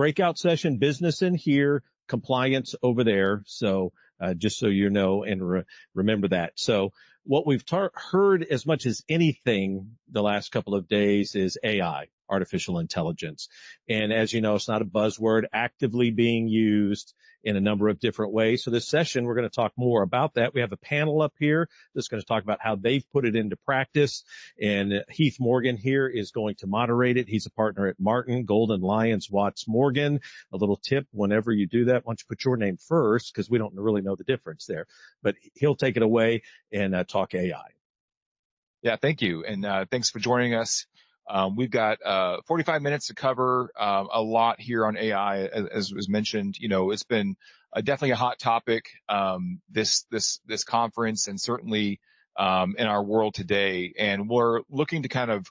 breakout session, business in here, compliance over there. So just so you know and remember that. So what we've heard as much as anything the last couple of days is AI, artificial intelligence. And as you know, it's not a buzzword, actively being used in a number of different ways. So this session, we're going to talk more about that. We have a panel up here that's going to talk about how they've put it into practice. And Heath Morgan here is going to moderate it. He's a partner at Martin, Golden Lions, Watts Morgan. A little tip, whenever you do that, why don't you put your name first, because we don't really know the difference there. But he'll take it away and talk AI. Yeah, thank you. And thanks for joining us. We've got 45 minutes to cover a lot here on AI. As was mentioned, it's been definitely a hot topic this conference, and certainly in our world today. And we're looking to kind of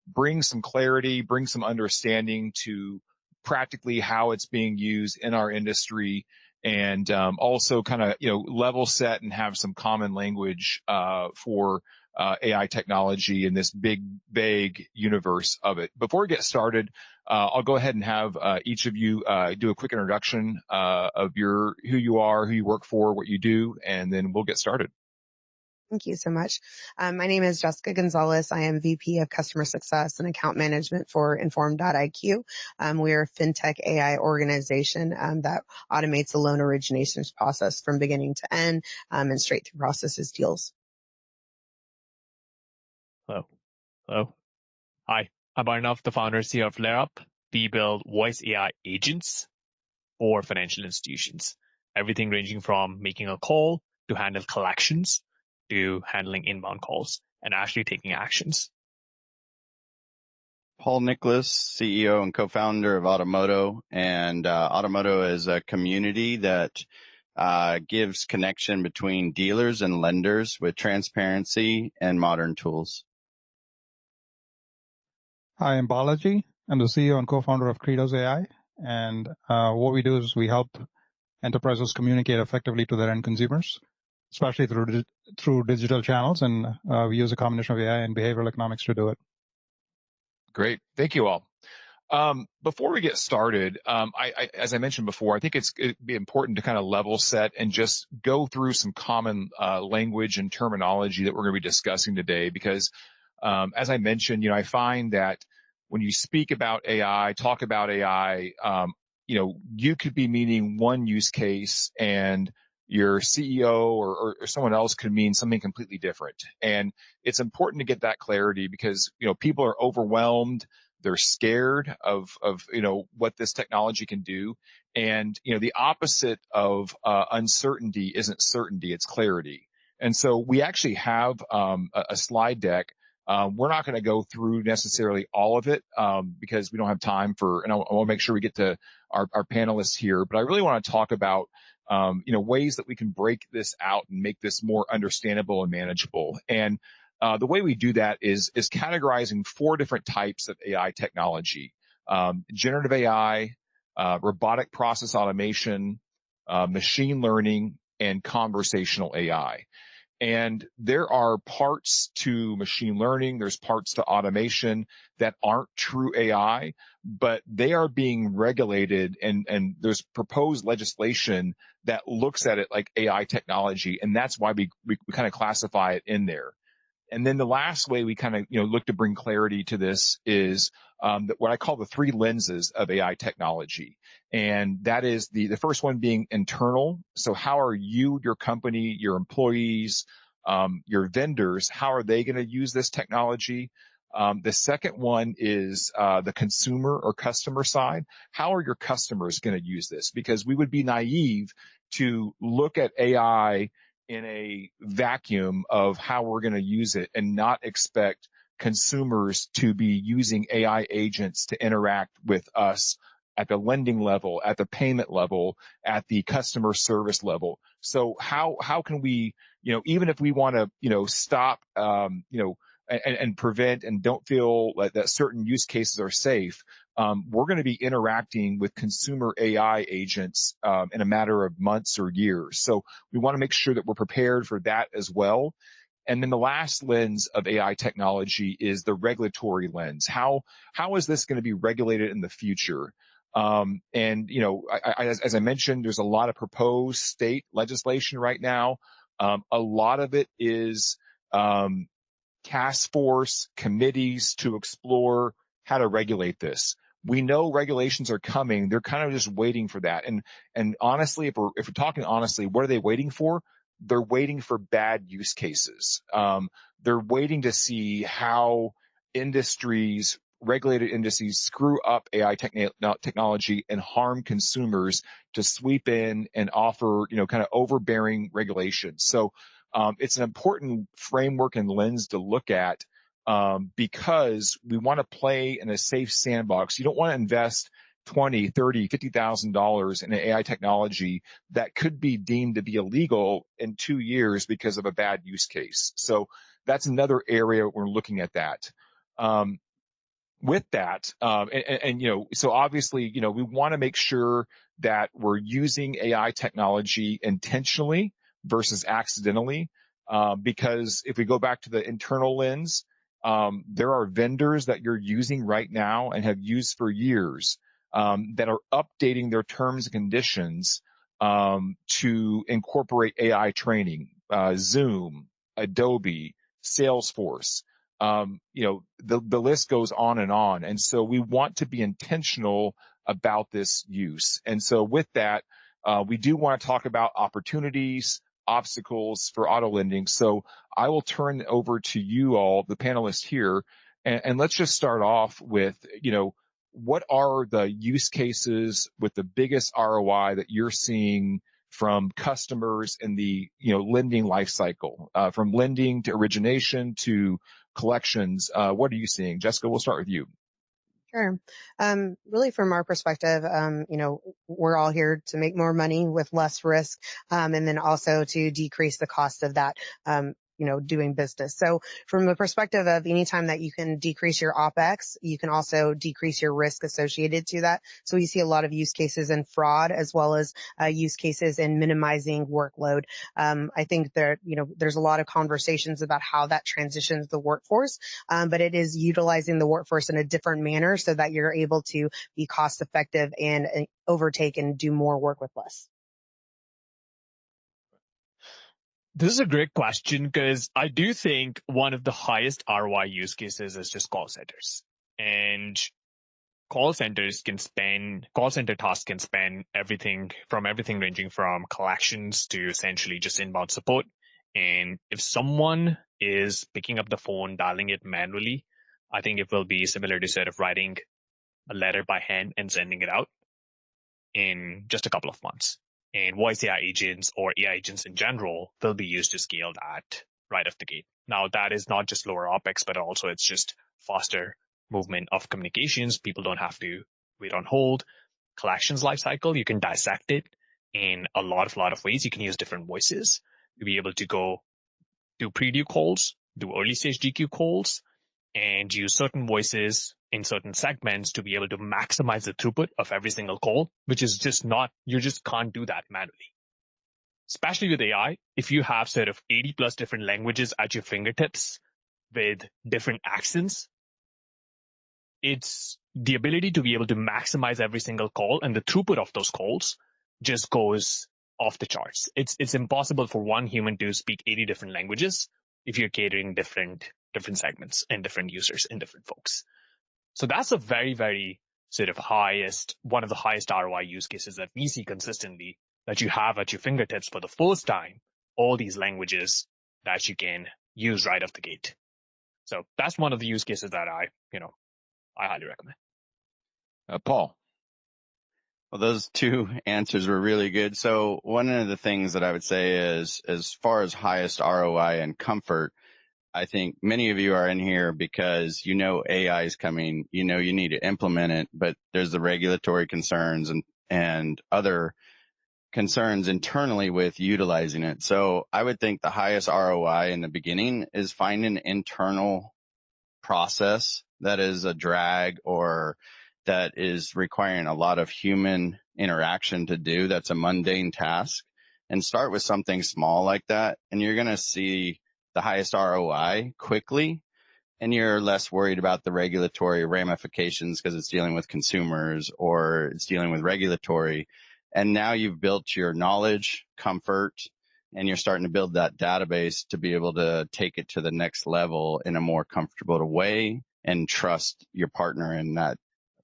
bring some clarity, bring some understanding to practically how it's being used in our industry, and also kind of level set and have some common language for AI technology in this big, vague universe of it. Before we get started, I'll go ahead and have each of you do a quick introduction of who you are, who you work for, what you do, and then we'll get started. Thank you so much. My name is Jessica Gonzalez. I am VP of Customer Success and Account Management for Inform.IQ. We are a fintech AI organization that automates the loan originations process from beginning to end and straight through processes deals. Hello. Hi, I'm Arnav, the founder and CEO of LayeRup. We build voice AI agents for financial institutions. Everything ranging from making a call to handle collections to handling inbound calls and actually taking actions. Paul Nicholas, CEO and co-founder of Automoto. And Automoto is a community that gives connection between dealers and lenders with transparency and modern tools. Hi, I'm Balaji. I'm the CEO and co-founder of Credos AI. And what we do is we help enterprises communicate effectively to their end consumers, especially through digital channels. And we use a combination of AI and behavioral economics to do it. Great. Thank you all. Before we get started, as I mentioned before, I think it'd be important to kind of level set and just go through some common language and terminology that we're going to be discussing today, because as I mentioned, I find that when you speak about AI, talk about AI, you could be meaning one use case and your CEO or someone else could mean something completely different. And it's important to get that clarity because, people are overwhelmed. They're scared of what this technology can do. And, the opposite of uncertainty isn't certainty, it's clarity. And so we actually have a slide deck. We're not going to go through necessarily all of it because we don't have time and I want to make sure we get to our panelists here. But I really want to talk about ways that we can break this out and make this more understandable and manageable. And the way we do that is categorizing 4 different types of AI technology: generative AI, robotic process automation, machine learning, and conversational AI. And there are parts to machine learning, there's parts to automation that aren't true AI, but they are being regulated, and there's proposed legislation that looks at it like AI technology, and that's why we kind of classify it in there. And then the last way we kind of look to bring clarity to this is what I call the 3 lenses of AI technology. And that is the first one being internal. So how are you, your company, your employees, your vendors, how are they going to use this technology? The second one is the consumer or customer side. How are your customers going to use this? Because we would be naive to look at AI in a vacuum of how we're going to use it and not expect consumers to be using AI agents to interact with us at the lending level, at the payment level, at the customer service level. So how can we, even if we want to, stop, and prevent and don't feel like that certain use cases are safe, we're going to be interacting with consumer AI agents in a matter of months or years. So we want to make sure that we're prepared for that as well. And then the last lens of AI technology is the regulatory lens. How is this going to be regulated in the future? And, you know, as I mentioned, there's a lot of proposed state legislation right now. A lot of it is, task force committees to explore how to regulate this. We know regulations are coming. They're kind of just waiting for that. And honestly, if we're talking honestly, what are they waiting for? They're waiting for bad use cases. They're waiting to see how regulated industries screw up AI technology and harm consumers to sweep in and offer, you know, kind of overbearing regulations. So, it's an important framework and lens to look at, because we want to play in a safe sandbox. You don't want to invest $20, $30, $50,000 in an AI technology that could be deemed to be illegal in 2 years because of a bad use case. So that's another area we're looking at that. With that, and, you know, so obviously, you know, we want to make sure that we're using AI technology intentionally versus accidentally, because if we go back to the internal lens, there are vendors that you're using right now and have used for years, that are updating their terms and conditions, to incorporate AI training, Zoom, Adobe, Salesforce. You know, the list goes on. And so we want to be intentional about this use. And so with that, we do want to talk about opportunities, obstacles for auto lending. So I will turn over to you all, the panelists here, and let's just start off with, you know, what are the use cases with the biggest ROI that you're seeing from customers in the, you know, lending life cycle, from lending to origination to collections? What are you seeing? Jessica, we'll start with you. Sure. Really from our perspective, you know, we're all here to make more money with less risk, and then also to decrease the cost of that, you know, doing business. So from the perspective of anytime that you can decrease your OPEX, you can also decrease your risk associated to that. So we see a lot of use cases in fraud as well as use cases in minimizing workload. I think there, you know, there's a lot of conversations about how that transitions the workforce, but it is utilizing the workforce in a different manner so that you're able to be cost effective and overtake and do more work with less. This is a great question because I do think one of the highest ROI use cases is just call centers. And call center tasks can span everything ranging from collections to essentially just inbound support. And if someone is picking up the phone, dialing it manually, I think it will be similar to sort of writing a letter by hand and sending it out in just a couple of months. And voice AI agents or AI agents in general will be used to scale that right off the gate. Now, that is not just lower OPEX, but also it's just faster movement of communications. People don't have to wait on hold. Collections lifecycle, you can dissect it in a lot of ways. You can use different voices to be able to go do pre-due calls, do early stage DQ calls, and use certain voices in certain segments to be able to maximize the throughput of every single call, which is just not, you just can't do that manually. Especially with AI, if you have sort of 80 plus different languages at your fingertips with different accents, it's the ability to be able to maximize every single call, and the throughput of those calls just goes off the charts. It's impossible for one human to speak 80 different languages if you're catering different segments and different users and different folks. So that's a very, very sort of one of the highest ROI use cases that we see consistently, that you have at your fingertips for the first time, all these languages that you can use right off the gate. So that's one of the use cases that I highly recommend. Paul. Well, those two answers were really good. So one of the things that I would say is, as far as highest ROI and comfort, I think many of you are in here because you know AI is coming, you know you need to implement it, but there's the regulatory concerns and other concerns internally with utilizing it. So I would think the highest ROI in the beginning is find an internal process that is a drag or that is requiring a lot of human interaction to do. That's a mundane task, and start with something small like that. And you're going to see the highest ROI quickly. and you're less worried about the regulatory ramifications because it's dealing with consumers or it's dealing with regulatory. And now you've built your knowledge, comfort, and you're starting to build that database to be able to take it to the next level in a more comfortable way and trust your partner in that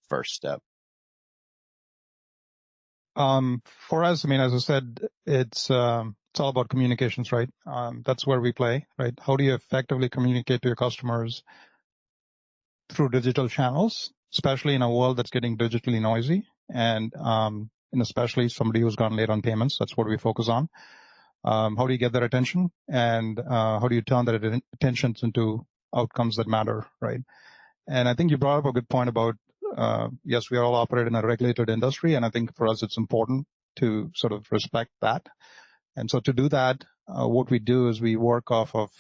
first step. For us, I mean, as I said, it's all about communications, right? That's where we play, right? How do you effectively communicate to your customers through digital channels, especially in a world that's getting digitally noisy, and especially somebody who's gone late on payments? That's what we focus on. How do you get their attention, and how do you turn that attention into outcomes that matter, right? And I think you brought up a good point about, yes, we all operate in a regulated industry, and I think for us it's important to sort of respect that. And so to do that, what we do is we work off of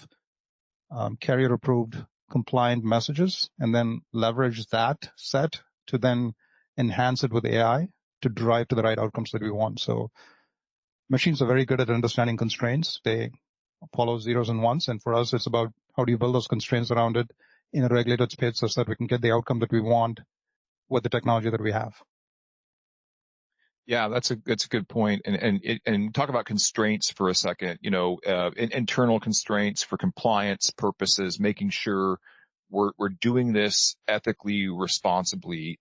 carrier-approved compliant messages and then leverage that set to then enhance it with AI to drive to the right outcomes that we want. So machines are very good at understanding constraints. They follow zeros and ones. And for us, it's about how do you build those constraints around it in a regulated space such that we can get the outcome that we want with the technology that we have. Yeah, that's a good point. And talk about constraints for a second. Internal constraints for compliance purposes, making sure we're doing this ethically, responsibly.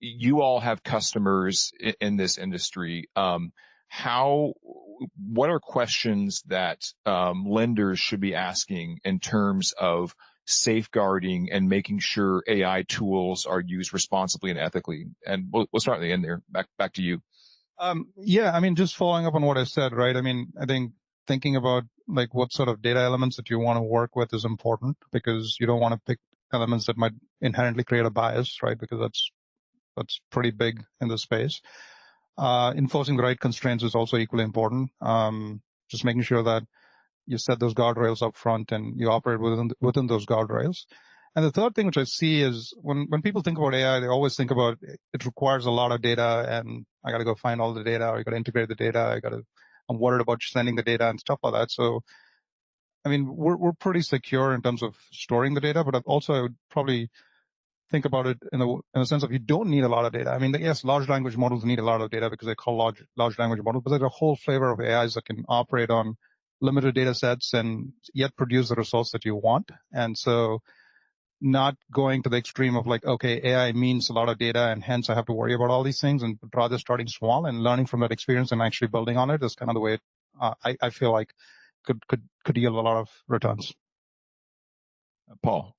You all have customers in this industry. What are questions that lenders should be asking in terms of safeguarding and making sure AI tools are used responsibly and ethically? And we'll start at the end there. Back to you. Yeah, I mean, just following up on what I said, right? I mean, I think thinking about like what sort of data elements that you want to work with is important, because you don't want to pick elements that might inherently create a bias, right? Because that's pretty big in the space. Enforcing the right constraints is also equally important. Just making sure that you set those guardrails up front and you operate within those guardrails. And the third thing which I see is when people think about AI, they always think about it requires a lot of data, and I got to go find all the data, or I got to integrate the data. I'm worried about sending the data and stuff like that. So, I mean, we're pretty secure in terms of storing the data, but also I would probably think about it in a sense of you don't need a lot of data. I mean, yes, large language models need a lot of data because they're called large language models, but there's a whole flavor of AIs that can operate on limited data sets and yet produce the results that you want. And so not going to the extreme of like, okay, AI means a lot of data and hence I have to worry about all these things, and rather starting small and learning from that experience and actually building on it is kind of the way I feel like could yield a lot of returns. Paul.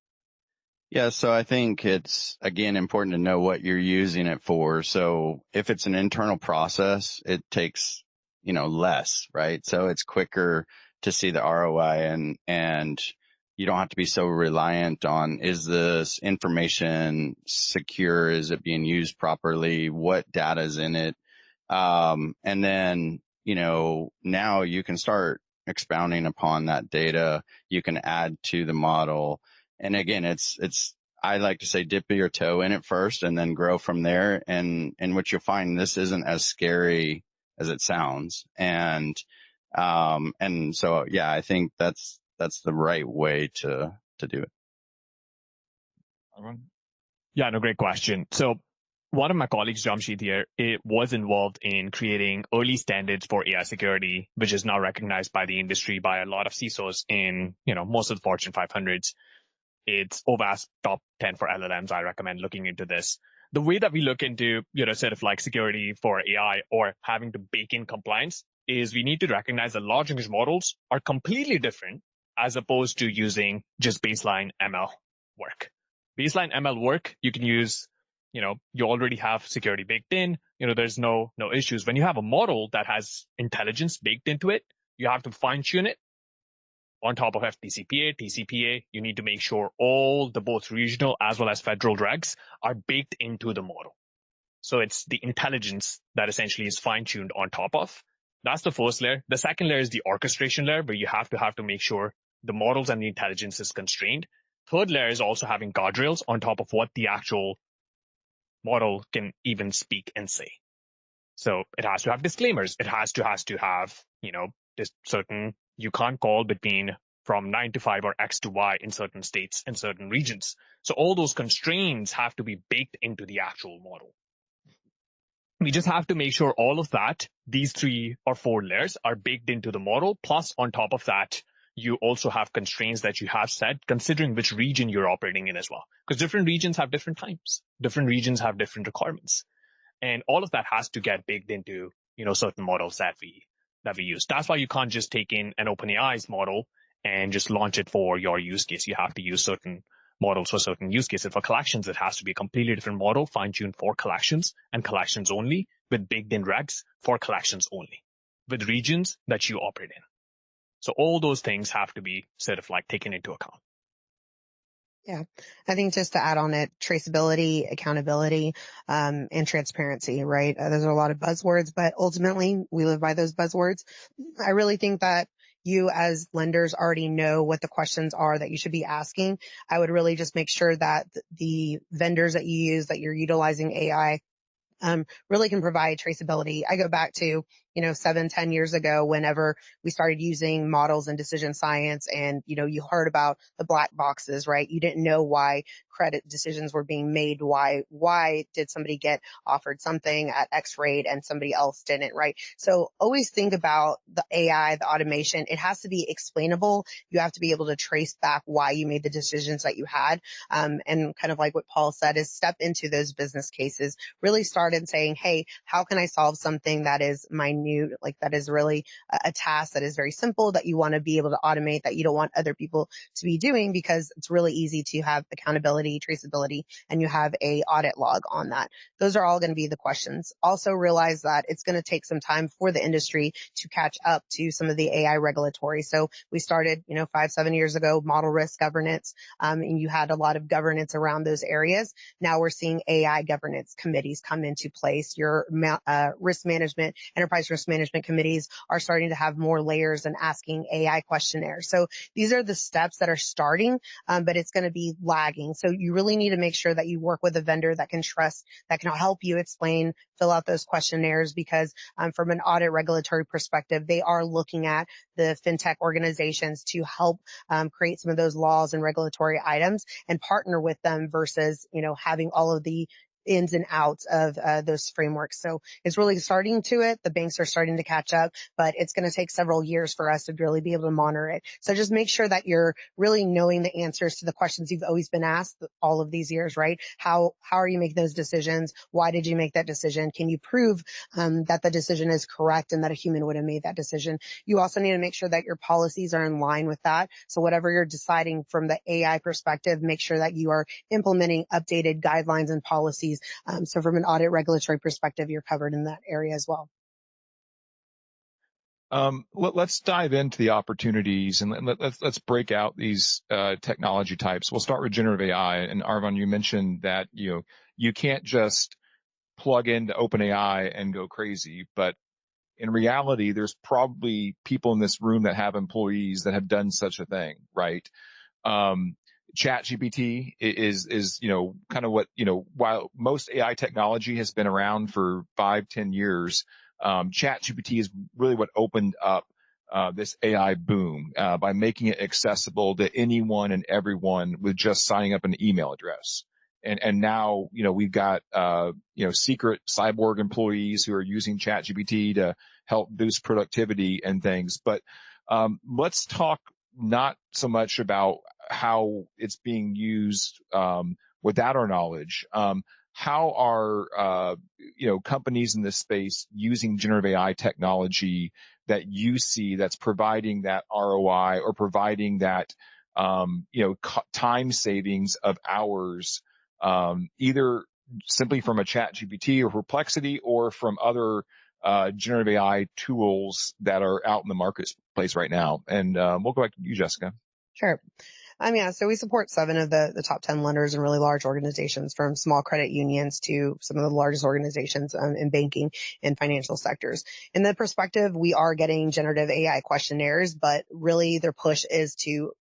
Yeah, so I think it's, again, important to know what you're using it for. So if it's an internal process, it takes, less, right? So it's quicker to see the ROI, and you don't have to be so reliant on, is this information secure? Is it being used properly? What data is in it? And then, now you can start expounding upon that data. You can add to the model. And again, I like to say dip your toe in it first and then grow from there. And what you'll find, this isn't as scary as it sounds. And so, yeah, I think that's the right way to do it. Yeah, no, great question. So one of my colleagues, Jamshid here, was involved in creating early standards for AI security, which is now recognized by the industry by a lot of CISOs in, most of the Fortune 500s. It's OWASP top 10 for LLMs. I recommend looking into this. The way that we look into, sort of like security for AI or having to bake in compliance is we need to recognize that large language models are completely different as opposed to using just baseline ML work. Baseline ML work, you can use, you already have security baked in, there's no issues. When you have a model that has intelligence baked into it, you have to fine tune it. On top of FDCPA, TCPA, you need to make sure all the both regional as well as federal regs are baked into the model. So it's the intelligence that essentially is fine-tuned on top of. That's the first layer. The second layer is the orchestration layer, where you have to make sure the models and the intelligence is constrained. Third layer is also having guardrails on top of what the actual model can even speak and say. So it has to have disclaimers. It has to have, this certain, you can't call between from 9 to 5 or X to Y in certain states and certain regions. So all those constraints have to be baked into the actual model. We just have to make sure all of that, these 3 or 4 layers are baked into the model. Plus, on top of that, you also have constraints that you have set, considering which region you're operating in as well. Because different regions have different times. Different regions have different requirements. And all of that has to get baked into, certain models that we use. That's why you can't just take in an OpenAI's model and just launch it for your use case. You have to use certain models for certain use cases. For collections, it has to be a completely different model, fine-tuned for collections and collections only, with baked-in regs for collections only, with regions that you operate in. So all those things have to be sort of like taken into account. Yeah, I think just to add on it, traceability, accountability, and transparency, right? Those are a lot of buzzwords, but ultimately we live by those buzzwords. I really think that you as lenders already know what the questions are that you should be asking. I would really just make sure that the vendors that you use, that you're utilizing AI, really can provide traceability. I go back to, 7-10 years ago, whenever we started using models in decision science and, you heard about the black boxes, right? You didn't know why credit decisions were being made. Why did somebody get offered something at X rate and somebody else didn't, right? So always think about the AI, the automation. It has to be explainable. You have to be able to trace back why you made the decisions that you had. And kind of like what Paul said is step into those business cases, really start in saying, hey, how can I solve something that is minute, like that is really a task that is very simple that you want to be able to automate, that you don't want other people to be doing, because it's really easy to have accountability, traceability, and you have a audit log on that. Those are all going to be the questions. Also realize that it's going to take some time for the industry to catch up to some of the AI regulatory. So we started, 5-7 years ago, model risk governance, and you had a lot of governance around those areas. Now we're seeing AI governance committees come into place. Your risk management, enterprise risk management committees are starting to have more layers and asking AI questionnaires. So these are the steps that are starting, but it's going to be lagging. So you really need to make sure that you work with a vendor that can trust, that can help you explain, fill out those questionnaires, because from an audit regulatory perspective, they are looking at the fintech organizations to help create some of those laws and regulatory items and partner with them versus, having all of the ins and outs of those frameworks. So it's really starting to it. The banks are starting to catch up, but it's going to take several years for us to really be able to monitor it. So just make sure that you're really knowing the answers to the questions you've always been asked all of these years, right? How are you making those decisions? Why did you make that decision? Can you prove that the decision is correct and that a human would have made that decision? You also need to make sure that your policies are in line with that. So whatever you're deciding from the AI perspective, make sure that you are implementing updated guidelines and policies. So from an audit regulatory perspective, you're covered in that area as well. Let's dive into the opportunities and let's break out these technology types. We'll start with generative AI. And Arvon, you mentioned that you can't just plug into OpenAI and go crazy, but in reality, there's probably people in this room that have employees that have done such a thing, right? ChatGPT is kind of what, while most AI technology has been around for 5-10 years, ChatGPT is really what opened up this AI boom by making it accessible to anyone and everyone with just signing up an email address. And now, we've got, secret cyborg employees who are using ChatGPT to help boost productivity and things. But let's talk not so much about how it's being used without our knowledge. How are companies in this space using generative AI technology that you see that's providing that ROI or providing that time savings of hours, either simply from a ChatGPT or Perplexity or from other generative AI tools that are out in the marketplace right now? And we'll go back to you, Jessica. Sure. Yeah, so we support 7 of the top 10 lenders and really large organizations, from small credit unions to some of the largest organizations in banking and financial sectors. In the perspective, we are getting generative AI questionnaires, but really their push is to,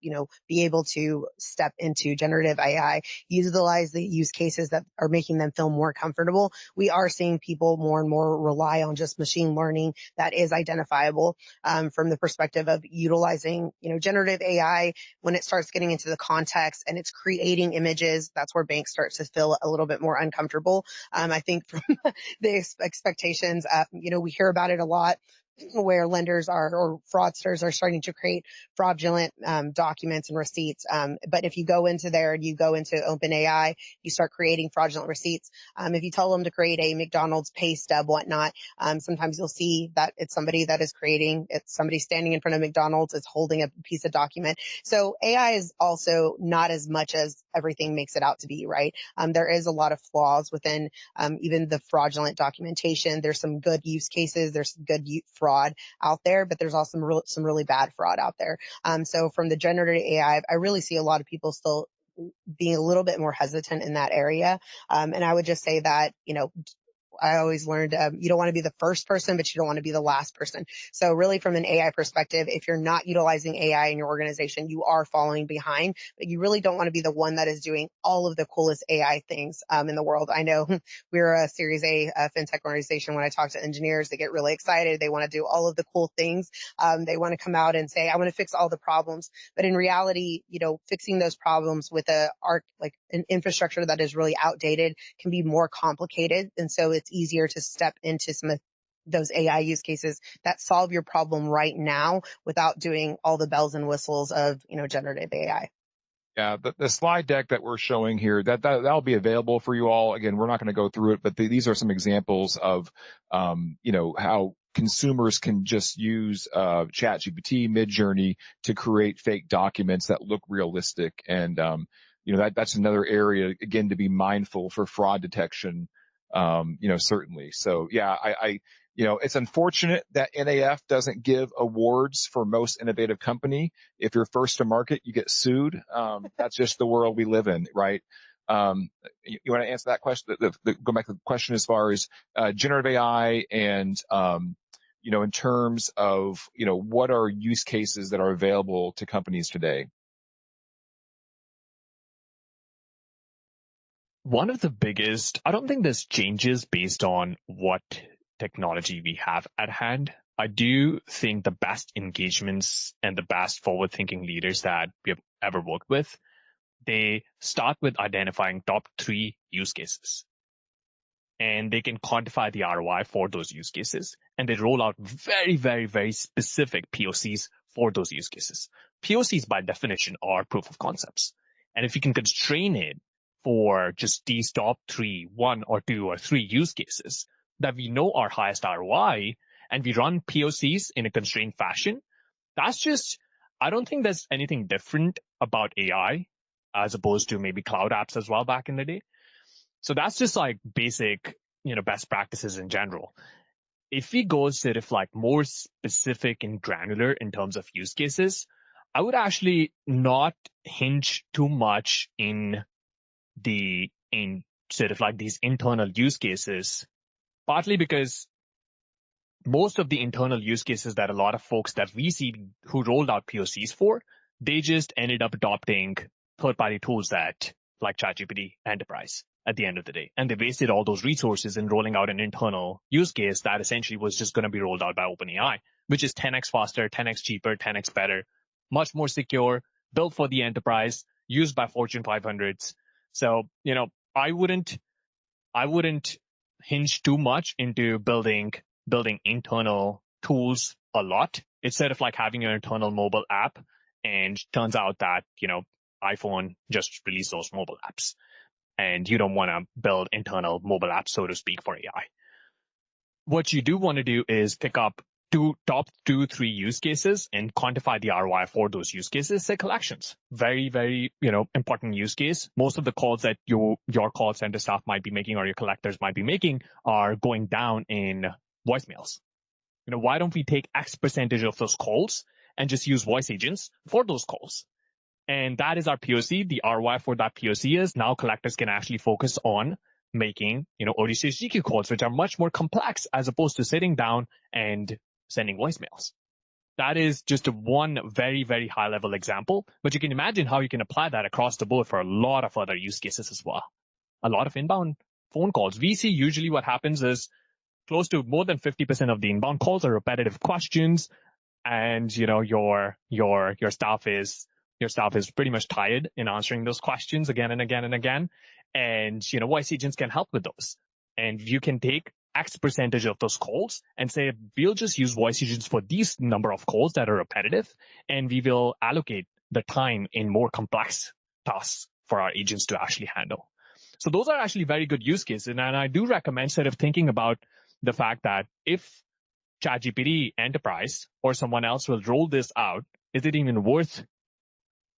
be able to step into generative AI, utilize the use cases that are making them feel more comfortable. We are seeing people more and more rely on just machine learning that is identifiable, from the perspective of utilizing, generative AI. When it starts getting into the context and it's creating images, that's where banks start to feel a little bit more uncomfortable. I think from the expectations, we hear about it a lot, where lenders or fraudsters are starting to create fraudulent documents and receipts. But if you go into there and you go into OpenAI, you start creating fraudulent receipts. If you tell them to create a McDonald's pay stub, whatnot, sometimes you'll see that it's somebody it's somebody standing in front of McDonald's is holding a piece of document. So AI is also not as much as everything makes it out to be, right? There is a lot of flaws within even the fraudulent documentation. There's some good use cases. There's some good fraud out there, but there's also some really bad fraud out there. So from the generative AI, I really see a lot of people still being a little bit more hesitant in that area. And I would just say that, I always learned you don't want to be the first person, but you don't want to be the last person. So really from an AI perspective, if you're not utilizing AI in your organization, you are falling behind, but you really don't want to be the one that is doing all of the coolest AI things in the world. I know we're a Series A fintech organization. When I talk to engineers, they get really excited. They want to do all of the cool things. They want to come out and say, I want to fix all the problems. But in reality, fixing those problems with an infrastructure that is really outdated can be more complicated. And so it's easier to step into some of those AI use cases that solve your problem right now without doing all the bells and whistles of, generative AI. Yeah, the slide deck that we're showing here, that'll be available for you all. Again, we're not going to go through it, but these are some examples of, how consumers can just use ChatGPT, Midjourney to create fake documents that look realistic. And, that's another area, again, to be mindful for fraud detection, certainly. So yeah, it's unfortunate that NAF doesn't give awards for most innovative company. If you're first to market, you get sued. That's just the world we live in, right? You want to answer that question? Go back to the question as far as generative AI and, in terms of, what are use cases that are available to companies today? One of the biggest, I don't think this changes based on what technology we have at hand. I do think the best engagements and the best forward-thinking leaders that we have ever worked with, they start with identifying top 3 use cases. And they can quantify the ROI for those use cases. And they roll out very, very, very specific POCs for those use cases. POCs, by definition, are proof of concepts. And if you can constrain it for just these top 3, 1 or 2 or 3 use cases that we know are highest ROI, and we run POCs in a constrained fashion, I don't think there's anything different about AI as opposed to maybe cloud apps as well back in the day. So that's just like basic, best practices in general. If we go sort of like more specific and granular in terms of use cases, I would actually not hinge too much in sort of like these internal use cases, partly because most of the internal use cases that a lot of folks that we see who rolled out POCs for, they just ended up adopting third-party tools like ChatGPT Enterprise at the end of the day. And they wasted all those resources in rolling out an internal use case that essentially was just going to be rolled out by OpenAI, which is 10x faster, 10x cheaper, 10x better, much more secure, built for the enterprise, used by Fortune 500s. So, I wouldn't hinge too much into building internal tools a lot. It's sort of like having your internal mobile app, and turns out that, iPhone just released those mobile apps, and you don't want to build internal mobile apps, so to speak, for AI. What you do want to do is pick up top 2-3 use cases and quantify the ROI for those use cases. Say collections, very, very, important use case. Most of the calls that your call center staff might be making or your collectors might be making are going down in voicemails. Why don't we take X percentage of those calls and just use voice agents for those calls? And that is our POC. The ROI for that POC is now collectors can actually focus on making, ODCH GQ calls, which are much more complex as opposed to sitting down and sending voicemails. That is just one very, very high level example, but you can imagine how you can apply that across the board for a lot of other use cases as well. A lot of inbound phone calls. We see usually what happens is close to more than 50% of the inbound calls are repetitive questions, and your staff is pretty much tired in answering those questions again and again and again. And voice agents can help with those. And you can take X percentage of those calls and say, we'll just use voice agents for these number of calls that are repetitive, and we will allocate the time in more complex tasks for our agents to actually handle. So those are actually very good use cases. And I do recommend sort of thinking about the fact that if ChatGPT Enterprise or someone else will roll this out, is it even worth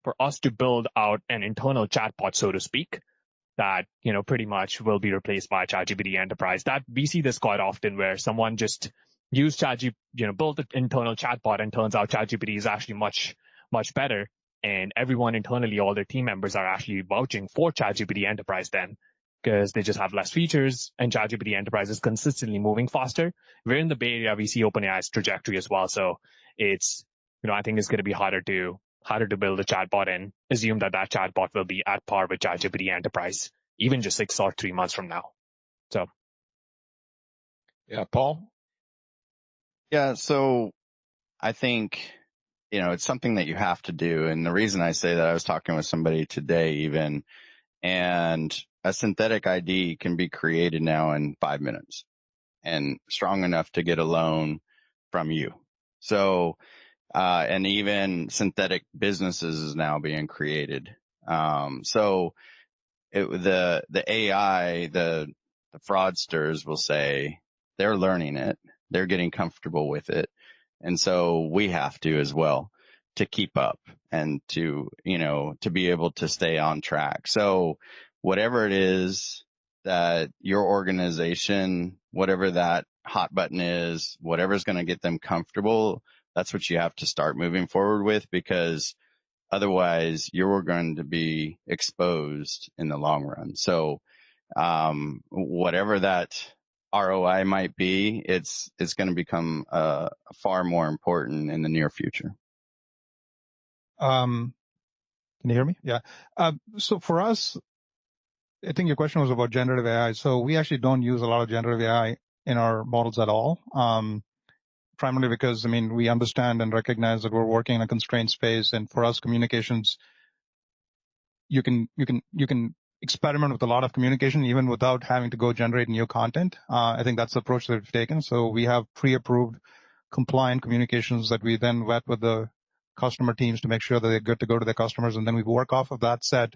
for us to build out an internal chatbot, so to speak, that pretty much will be replaced by ChatGPT Enterprise? That we see this quite often, where someone just used ChatGPT, built an internal chatbot, and turns out ChatGPT is actually much better, and everyone internally, all their team members are actually vouching for ChatGPT Enterprise then, because they just have less features, and ChatGPT Enterprise is consistently moving faster. We're in the Bay Area, we see OpenAI's trajectory as well, so it's I think it's going to be harder to build a chatbot and assume that chatbot will be at par with ChatGPT Enterprise, even just 6 or 3 months from now. So, yeah, Paul? Yeah, so I think, it's something that you have to do. And the reason I say that, I was talking with somebody today even, and a synthetic ID can be created now in 5 minutes and strong enough to get a loan from you. So, and even synthetic businesses is now being created. So the AI, the fraudsters will say they're learning it. They're getting comfortable with it. And so we have to as well to keep up and to be able to stay on track. So whatever it is that your organization, whatever that hot button is, whatever's going to get them comfortable, that's what you have to start moving forward with, because otherwise you're going to be exposed in the long run. So whatever that ROI might be, it's going to become far more important in the near future. Can you hear me? Yeah. So for us, I think your question was about generative AI. So we actually don't use a lot of generative AI in our models at all. Primarily because, we understand and recognize that we're working in a constrained space. And for us, communications, you can experiment with a lot of communication even without having to go generate new content. I think that's the approach that we've taken. So we have pre-approved compliant communications that we then vet with the customer teams to make sure that they're good to go to their customers. And then we work off of that set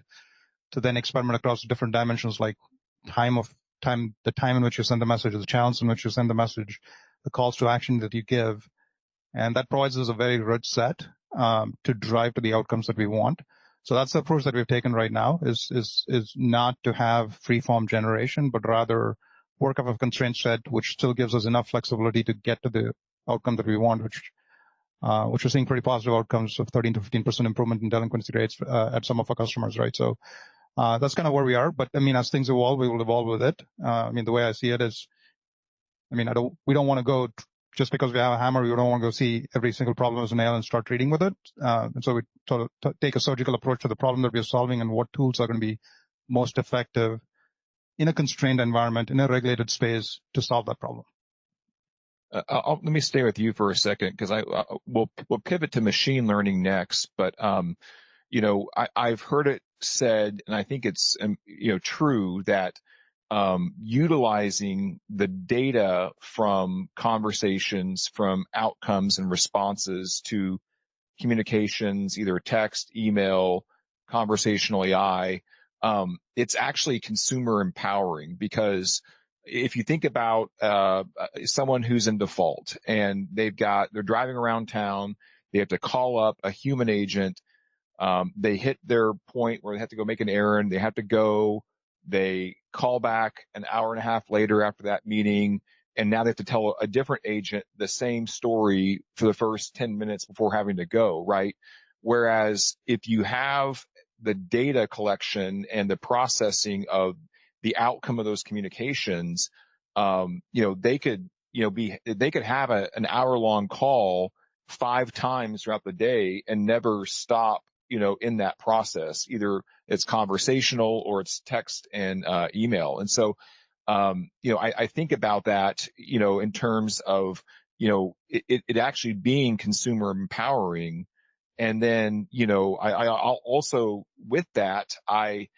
to then experiment across different dimensions, like the time in which you send the message, the channels in which you send the message, the calls to action that you give. And that provides us a very rich set to drive to the outcomes that we want. So that's the approach that we've taken right now, is not to have free-form generation, but rather work off of a constraint set, which still gives us enough flexibility to get to the outcome that we want, which we're seeing pretty positive outcomes of 13 to 15% improvement in delinquency rates at some of our customers, right? So that's kind of where we are. But as things evolve, we will evolve with it. The way I see it is, we don't want to go just because we have a hammer, we don't want to go see every single problem as a nail and start treating with it. And so we sort of take a surgical approach to the problem that we're solving and what tools are going to be most effective in a constrained environment, in a regulated space, to solve that problem. Let me stay with you for a second, because we'll pivot to machine learning next. But I've heard it said, and I think it's true, that utilizing the data from conversations, from outcomes and responses to communications, either text, email, conversational AI, it's actually consumer empowering, because if you think about someone who's in default and they're driving around town, they have to call up a human agent. They hit their point where they have to go make an errand. They have to go. They call back an hour and a half later after that meeting, and now they have to tell a different agent the same story for the first 10 minutes before having to go, right? Whereas if you have the data collection and the processing of the outcome of those communications, they could, they could have an hour-long call 5 times throughout the day and never stop, in that process. Either it's conversational or it's text and email. And so, I think about that, in terms of, it actually being consumer empowering. And then, I'll also, with that, I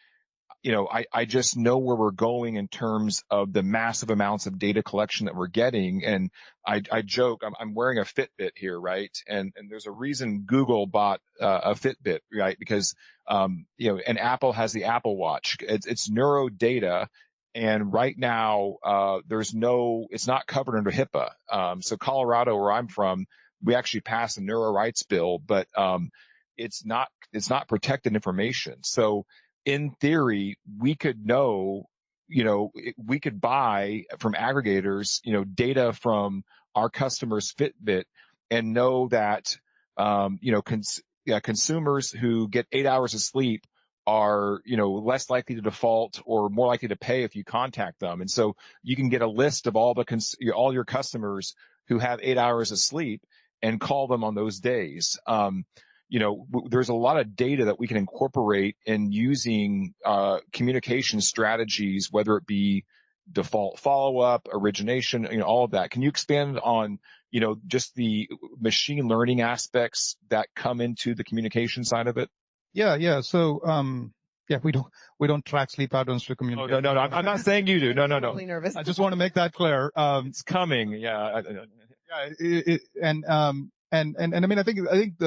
just know where we're going in terms of the massive amounts of data collection that we're getting. And I joke, I'm wearing a Fitbit here, right? And there's a reason Google bought a Fitbit, right? Because, and Apple has the Apple Watch. It's neuro data. And right now, it's not covered under HIPAA. So Colorado, where I'm from, we actually passed a neuro rights bill, but, it's not protected information. So, in theory, we could know, we could buy from aggregators, data from our customers' Fitbit and know that, consumers who get 8 hours of sleep are, less likely to default or more likely to pay if you contact them. And so you can get a list of all your customers who have 8 hours of sleep and call them on those days. There's a lot of data that we can incorporate in using communication strategies, whether it be default follow-up, origination, all of that. Can you expand on, just the machine learning aspects that come into the communication side of it? Yeah. So, we don't track sleep patterns to communicate. Oh, no. I'm not saying you do. No. Really nervous. I just want to make that clear. It's coming. Yeah. And I mean, I think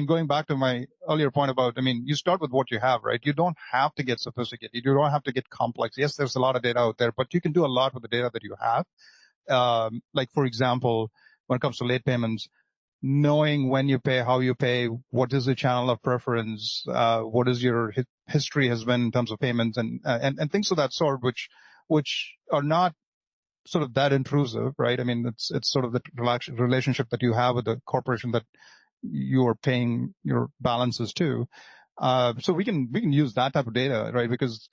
going back to my earlier point about, you start with what you have, right? You don't have to get sophisticated. You don't have to get complex. Yes, there's a lot of data out there, but you can do a lot with the data that you have. Like, for example, when it comes to late payments, knowing when you pay, how you pay, what is the channel of preference, what is your history has been in terms of payments and things of that sort, which are not sort of that intrusive, right? I mean, it's sort of the relationship that you have with the corporation that you are paying your balances to. So we can use that type of data, right? Because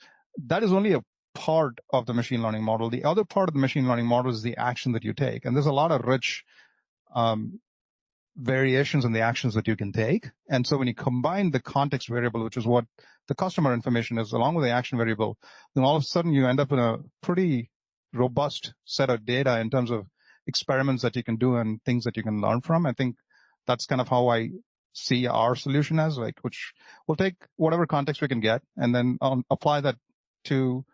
that is only a part of the machine learning model. The other part of the machine learning model is the action that you take. And there's a lot of rich variations in the actions that you can take. And so when you combine the context variable, which is what the customer information is, along with the action variable, then all of a sudden you end up in a pretty robust set of data in terms of experiments that you can do and things that you can learn from. I think that's kind of how I see our solution as, which we'll take whatever context we can get and then apply that to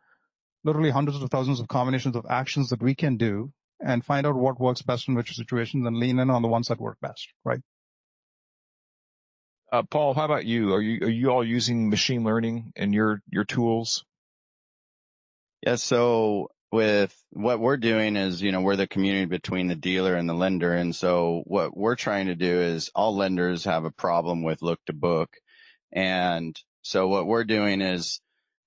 literally hundreds of thousands of combinations of actions that we can do and find out what works best in which situations and lean in on the ones that work best, right? Paul, how about you? Are you all using machine learning in your tools? Yeah. So with what we're doing is, we're the community between the dealer and the lender. And so what we're trying to do is all lenders have a problem with look to book. And so what we're doing is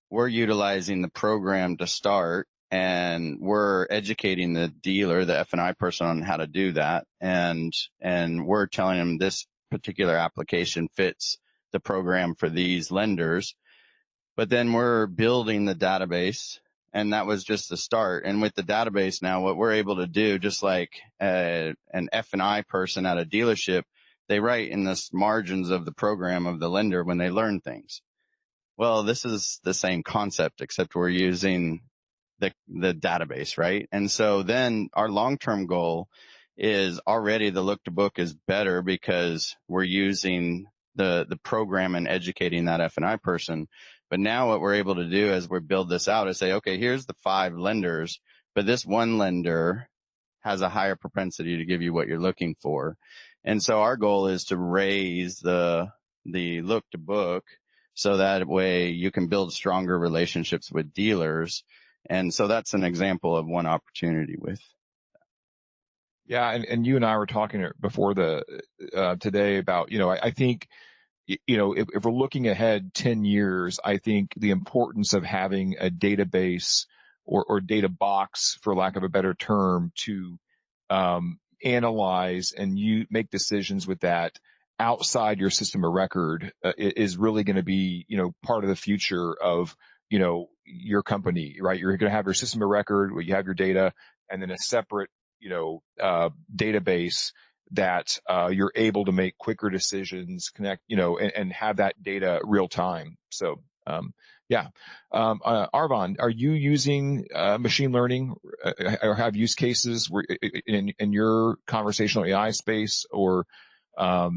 we're utilizing the program to start, and we're educating the dealer, the F&I person, on how to do that. And we're telling them this particular application fits the program for these lenders. But then we're building the database, and that was just the start. And with the database now, what we're able to do, just like an F&I person at a dealership, they write in the margins of the program of the lender when they learn things. Well, this is the same concept, except we're using the database, right? And so then our long-term goal is already the look to book is better because we're using the program and educating that F&I person. But now what we're able to do as we build this out is say, okay, here's the 5 lenders, but this one lender has a higher propensity to give you what you're looking for. And so our goal is to raise the look to book so that way you can build stronger relationships with dealers. And so that's an example of one opportunity with. Yeah. And you and I were talking before today about, I think, if we're looking ahead 10 years, I think the importance of having a database or data box, for lack of a better term, to analyze and you make decisions with that outside your system of record is really going to be, part of the future of, your company, right? You're going to have your system of record where you have your data and then a separate, database that, you're able to make quicker decisions, connect, and have that data real time. So, yeah. Arvon, are you using machine learning or have use cases where, in your conversational AI space, or are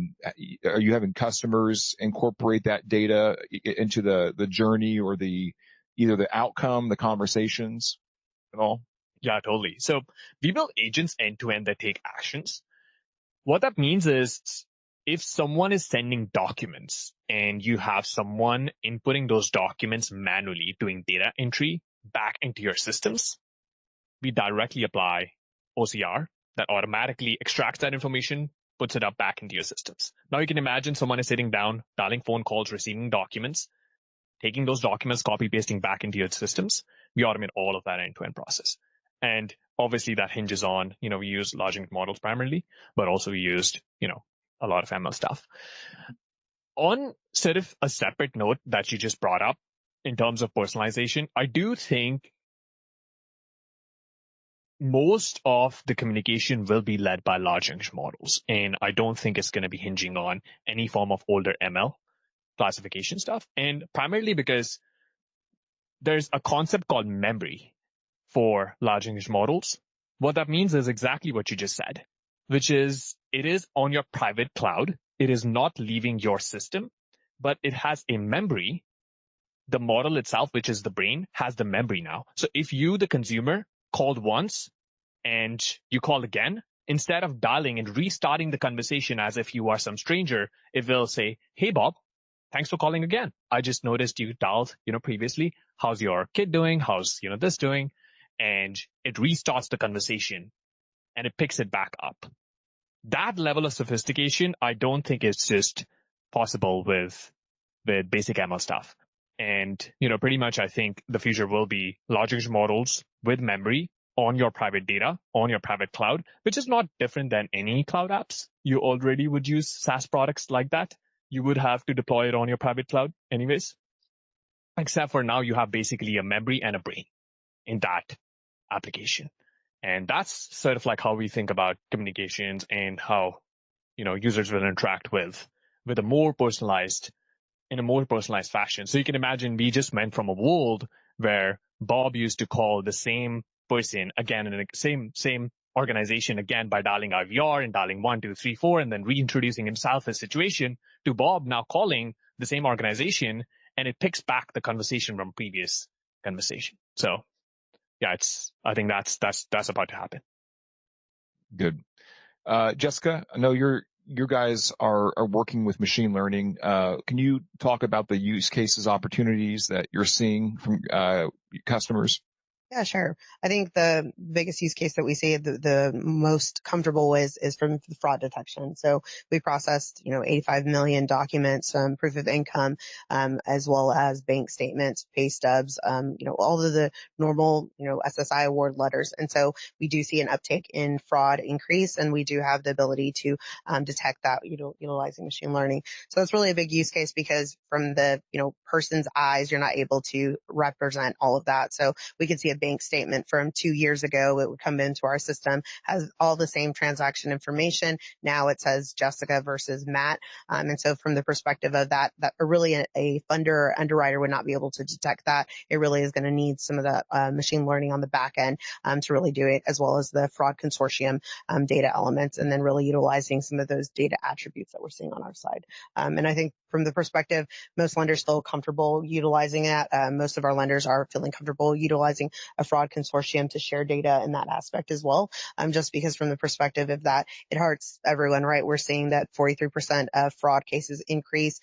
you having customers incorporate that data into the journey or either the outcome, the conversations at all? Yeah, totally. So we build agents end to end that take actions. What that means is if someone is sending documents and you have someone inputting those documents manually doing data entry back into your systems, we directly apply OCR that automatically extracts that information, puts it up back into your systems. Now you can imagine someone is sitting down, dialing phone calls, receiving documents, taking those documents, copy pasting back into your systems. We automate all of that end-to-end process. And obviously that hinges on, we use large language models primarily, but also we used, a lot of ML stuff. On sort of a separate note that you just brought up in terms of personalization, I do think most of the communication will be led by large language models. And I don't think it's going to be hinging on any form of older ML classification stuff. And primarily because there's a concept called memory for large language models. What that means is exactly what you just said, which is it is on your private cloud. It is not leaving your system, but it has a memory. The model itself, which is the brain, has the memory now. So if you, the consumer, called once and you call again, instead of dialing and restarting the conversation as if you are some stranger, it will say, hey, Bob, thanks for calling again. I just noticed you dialed, previously. How's your kid doing? How's, this doing? And it restarts the conversation and it picks it back up. That level of sophistication, I don't think is just possible with basic ML stuff. And, pretty much I think the future will be large language models with memory on your private data, on your private cloud, which is not different than any cloud apps. You already would use SaaS products like that. You would have to deploy it on your private cloud anyways. Except for now you have basically a memory and a brain in that application. And that's sort of like how we think about communications and how, users will interact with a more personalized fashion. So you can imagine we just went from a world where Bob used to call the same person again in the same organization again by dialing IVR and dialing 1, 2, 3, 4, and then reintroducing himself as situation to Bob now calling the same organization, and it picks back the conversation from previous conversation. So yeah, I think that's about to happen. Good. Jessica, I know you guys are working with machine learning. Can you talk about the use cases, opportunities that you're seeing from customers? Yeah, sure. I think the biggest use case that we see, the most comfortable is from fraud detection. So we processed, 85 million documents, proof of income, as well as bank statements, pay stubs, all of the normal, SSI award letters. And so we do see an uptick in fraud increase, and we do have the ability to detect that, utilizing machine learning. So that's really a big use case because from the, person's eyes, you're not able to represent all of that. So we could see a bank statement from 2 years ago. It would come into our system, has all the same transaction information. Now it says Jessica versus Matt. And so from the perspective of that really a funder or underwriter would not be able to detect that. It really is going to need some of the machine learning on the back end to really do it, as well as the fraud consortium data elements, and then really utilizing some of those data attributes that we're seeing on our side. And I think from the perspective, most lenders feel comfortable utilizing that. Most of our lenders are feeling comfortable utilizing a fraud consortium to share data in that aspect as well. Just because from the perspective of that, it hurts everyone, right? We're seeing that 43% of fraud cases increase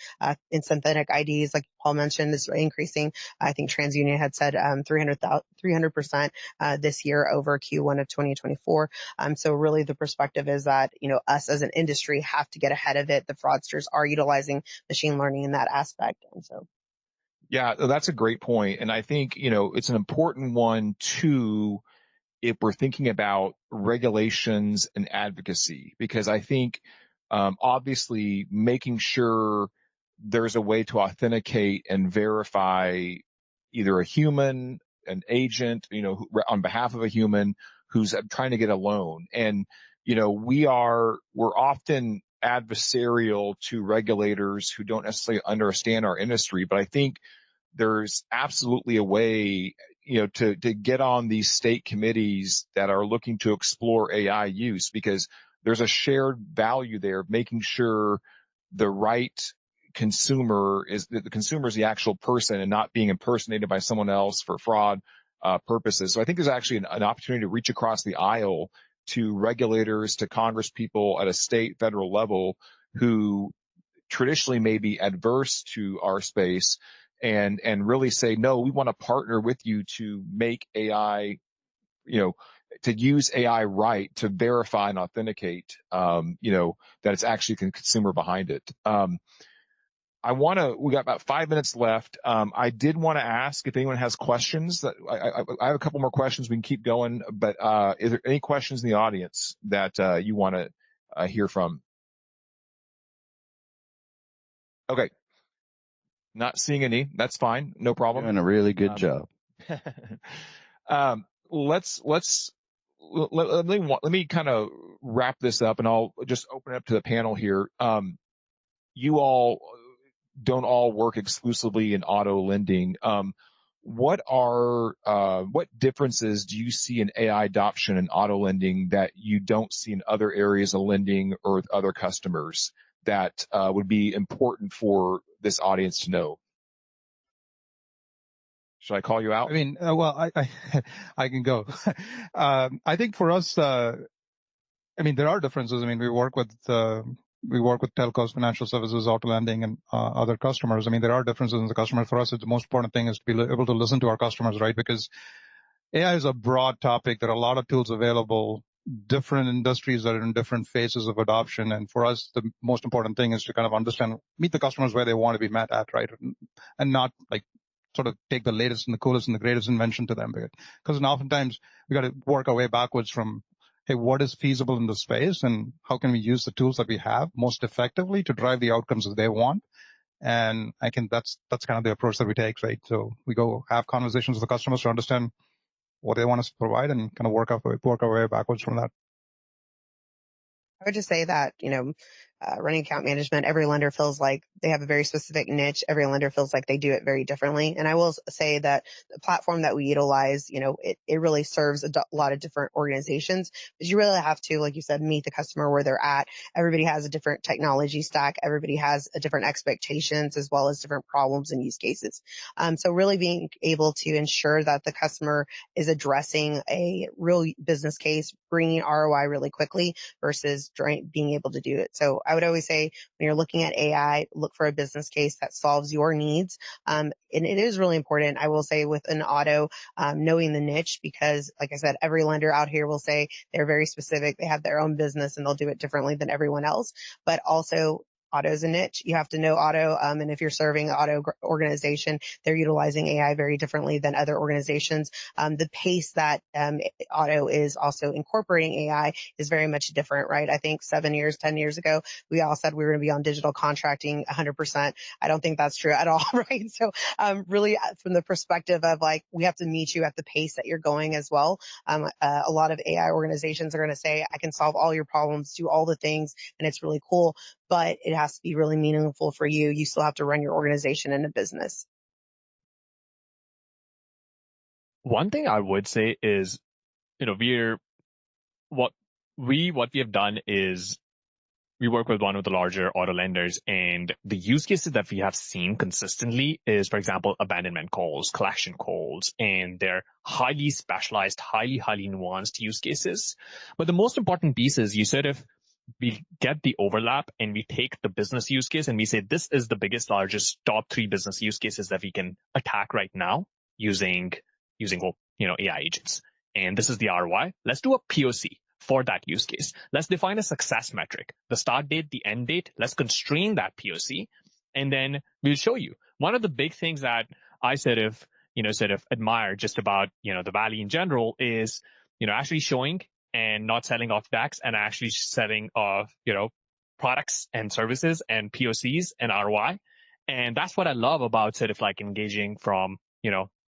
in synthetic IDs, like Paul mentioned, is increasing. I think TransUnion had said 300% this year over Q1 of 2024. So really the perspective is that, us as an industry have to get ahead of it. The fraudsters are utilizing machine learning in that aspect. And so. Yeah, that's a great point. And I think, it's an important one too, if we're thinking about regulations and advocacy, because I think Obviously making sure there's a way to authenticate and verify either a human, an agent, on behalf of a human who's trying to get a loan. And, we're often adversarial to regulators who don't necessarily understand our industry, but I think there's absolutely a way, to get on these state committees that are looking to explore AI use, because there's a shared value there of making sure the right consumer is the actual person and not being impersonated by someone else for fraud purposes. So I think there's actually an opportunity to reach across the aisle to regulators, to Congress people at a state, federal level who traditionally may be adverse to our space, and really say, no, we want to partner with you to make AI, to use AI right, to verify and authenticate, that it's actually a consumer behind it. We got about 5 minutes left. I did want to ask if anyone has questions. That I have a couple more questions. We can keep going, but is there any questions in the audience that you want to hear from? Okay. Not seeing any. That's fine. No problem. Doing a really good job. Let me kind of wrap this up, and I'll just open it up to the panel here. You all don't all work exclusively in auto lending. What differences do you see in AI adoption in auto lending that you don't see in other areas of lending or with other customers that would be important for this audience to know? Should I call you out? I mean, I can go. I think for us, there are differences. I mean, we work with telcos, financial services, auto lending, and other customers. I mean, there are differences in the customer. For us, the most important thing is to be able to listen to our customers, right? Because AI is a broad topic. There are a lot of tools available, different industries that are in different phases of adoption. And for us, the most important thing is to kind of meet the customers where they want to be met at, right? And not like sort of take the latest and the coolest and the greatest invention to them. Because oftentimes we got to work our way backwards from, hey, what is feasible in the space and how can we use the tools that we have most effectively to drive the outcomes that they want? And I think that's kind of the approach that we take, right? So we go have conversations with the customers to understand what they want us to provide and kind of work our way backwards from that. I would just say that, running account management, every lender feels like they have a very specific niche. Every lender feels like they do it very differently. And I will say that the platform that we utilize, it really serves a lot of different organizations, because you really have to, like you said, meet the customer where they're at. Everybody has a different technology stack. Everybody has a different expectations as well as different problems and use cases. So really being able to ensure that the customer is addressing a real business case, bringing ROI really quickly versus being able to do it. So I would always say when you're looking at AI, look for a business case that solves your needs. And it is really important, I will say, with an auto, knowing the niche, because like I said, every lender out here will say they're very specific. They have their own business and they'll do it differently than everyone else. But also, auto is a niche. You have to know auto. And if you're serving an auto organization, they're utilizing AI very differently than other organizations. The pace that auto is also incorporating AI is very much different, right? I think 10 years ago, we all said we were going to be on digital contracting 100%. I don't think that's true at all, right? So really from the perspective of like, we have to meet you at the pace that you're going as well. A lot of AI organizations are going to say, I can solve all your problems, do all the things, and it's really cool, but it has to be really meaningful for you. You still have to run your organization and a business. One thing I would say is, what we have done is we work with one of the larger auto lenders, and the use cases that we have seen consistently is, for example, abandonment calls, collection calls, and they're highly specialized, highly nuanced use cases. But the most important piece is we get the overlap and we take the business use case and we say, this is the biggest, largest top 3 business use cases that we can attack right now using AI agents. And this is the ROI. Let's do a POC for that use case. Let's define a success metric, the start date, the end date. Let's constrain that POC, and then we'll show you. One of the big things that I sort of admire just about, the Valley in general is, actually showing and not selling off decks and actually selling off, products and services and POCs and ROI. And that's what I love about sort of like engaging from,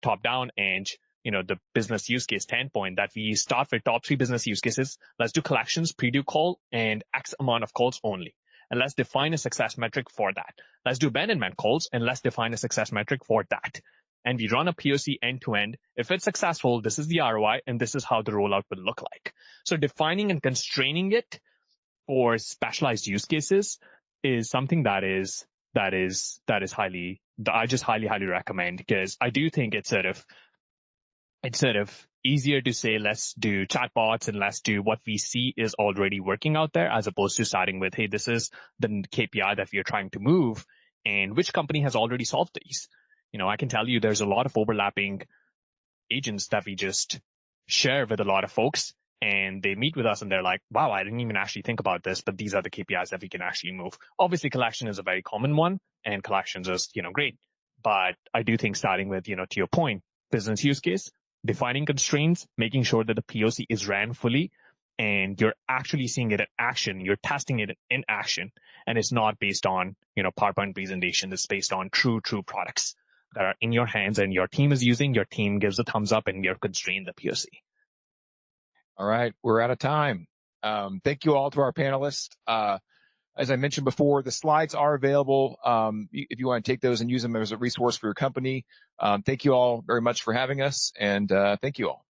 top down and, the business use case standpoint, that we start with top 3 business use cases. Let's do collections, pre-do call, and X amount of calls only. And let's define a success metric for that. Let's do abandonment calls, and let's define a success metric for that. And we run a POC end to end. If it's successful, this is the ROI, and this is how the rollout will look like. So defining and constraining it for specialized use cases is something that I just highly recommend, because I do think it's sort of easier to say, let's do chatbots and let's do what we see is already working out there, as opposed to starting with, hey, this is the KPI that we are trying to move, and which company has already solved these. I can tell you there's a lot of overlapping agents that we just share with a lot of folks, and they meet with us and they're like, wow, I didn't even actually think about this, but these are the KPIs that we can actually move. Obviously, collection is a very common one, and collections is, great. But I do think starting with, to your point, business use case, defining constraints, making sure that the POC is ran fully, and you're actually seeing it in action. You're testing it in action, and it's not based on, PowerPoint presentation. It's based on true products that are in your hands and your team is using. Your team gives a thumbs up, and you're constrained the POC. All right, we're out of time. Thank you all to our panelists. As I mentioned before, the slides are available if you want to take those and use them as a resource for your company. Thank you all very much for having us, and thank you all.